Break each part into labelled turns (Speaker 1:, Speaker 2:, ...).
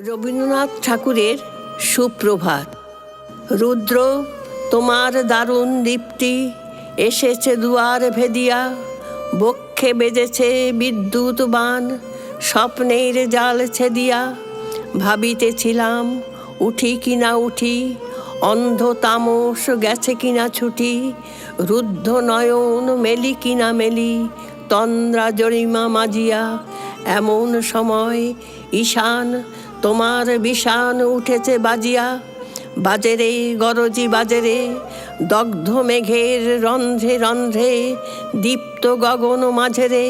Speaker 1: রবীন্দ্রনাথ ঠাকুরের সুপ্রভাত। রুদ্র তোমার দারুণ দীপ্তি এসেছে দুয়ার ভেদিয়া, বক্ষে বেজেছে বিদ্যুৎ বাণ, স্বপ্নের জাল ছেদিয়া। ভাবিতেছিলাম উঠি কিনা উঠি, অন্ধ তামস গেছে কিনা ছুটি, রুদ্ধ নয়ন মেলি কিনা মেলি, তন্দ্রা জরিমা মাজিয়া। এমন সময় ঈশান তোমার বিষান উঠেছে বাজিয়া। বাজেরে গরজি বাজেরে, দগ্ধ মেঘের রন্ধ্রে রন্ধ্রে, দীপ্ত গগন মাঝেরে,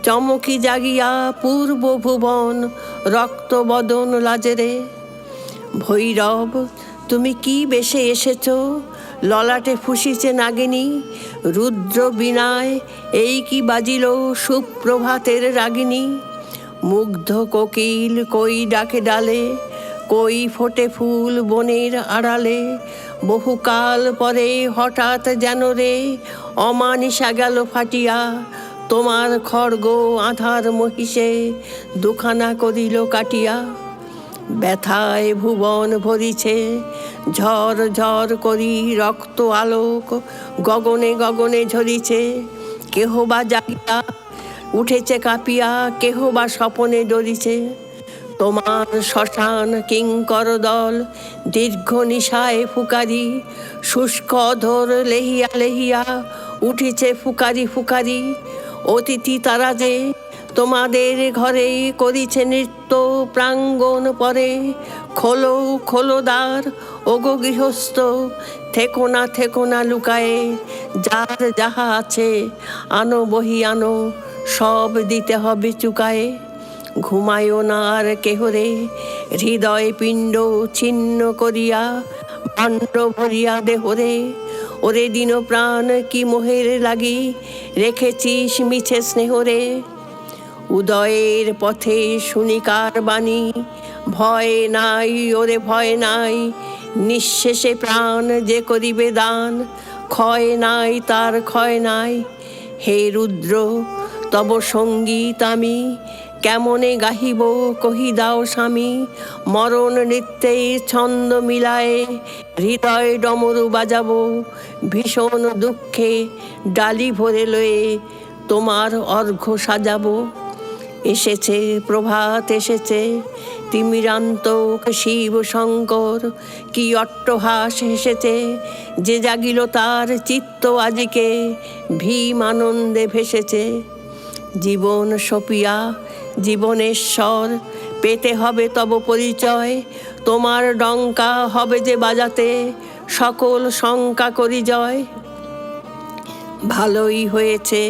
Speaker 1: চমকি জাগিয়া পূর্ব ভুবন, রক্ত বদন লাজেরে। ভৈরব তুমি কি বেশে এসেছ, ললাটে ফুসিছে নাগিনী, রুদ্র বীণায় এই কি বাজিল সুপ্রভাতের রাগিনী। মুগ্ধ কোকিল কই ডাকে ডালে, কই ফোটে ফুল বনের আড়ালে, বহুকাল পরে হঠাৎ যেন রে অমানিসা গেল ফাটিয়া। তোমার খড়গ আধার মহিষে দুখানা করিল কাটিয়া। ব্যথায় ভুবন ভরিছে, ঝড় ঝড় করি রক্ত আলোক গগনে গগনে ঝরিছে। কেহ বা জাগিয়া উঠেছে কাঁপিয়া, কেহ বা স্বপনে ডরিছে। তোমার শ্মশান কিঙ্কর দল দীর্ঘ নিশায় ফুকারি, শুষ্ক অধর লেহিয়া লেহিয়া উঠিছে ফুকারি ফুকারি। অতিথি তারা যে তোমাদের ঘরে করিছে নৃত্য প্রাঙ্গণ পরে। খোলো খোলো দ্বার ওগো গৃহস্থ, থেকো না লুকায়ে, যার যাহা আছে আনো বহি আনো, সব দিতে হবে চুকায়ে। ঘুমায়ও না আর কেহরে, হৃদয় পিণ্ড ছিন্ন করিয়া, ভাণ্ড ভরিয়া দেহরে। ওরে দিন প্রাণ কি মোহের লাগি, রেখেছিস মিছে স্নেহরে। উদয়ের পথে শুনিকার বাণী, ভয় নাই ওরে ভয় নাই, নিঃশেষে প্রাণ যে করিবে দান, ক্ষয় নাই তার ক্ষয় নাই। হে রুদ্র তব সঙ্গীত আমি কেমনে গাহিব কহি দাও স্বামী। মরণ নৃত্যে ছন্দ মিলায়ে হৃদয় ডমরু বাজাবো, ভীষণ দুঃখে ডালি ভরে লয়ে তোমার অর্ঘ্য সাজাবো। এসেছে প্রভাত এসেছে, তিমিরান্ত শিব শঙ্কর, কি অট্টহাস হেসেছে, যে জাগিল তার চিত্ত আজিকে, ভীম আনন্দে ভেসেছে। জীবন সপিয়া জীবনেশ্বর, পেতে হবে তব পরিচয়, তোমার ডঙ্কা হবে যে বাজাতে, সকল শঙ্কা করি জয়। ভালোই হয়েছে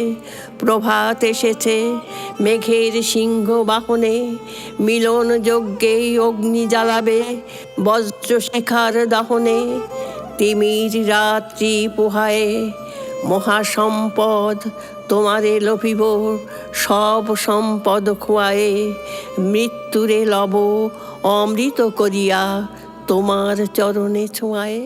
Speaker 1: প্রভাত এসেছে, মেঘের সিংহ বাহনে, মিলন যজ্ঞে অগ্নি জ্বালাবে বজ্রশিখার দাহনে। তিমির রাত্রি পোহায়ে মহাসম্পদ তোমারে লভিব, সব সম্পদ খোয়ায়ে মৃত্যুরে লব অমৃত করিয়া তোমার চরণে ছোঁয়ায়ে।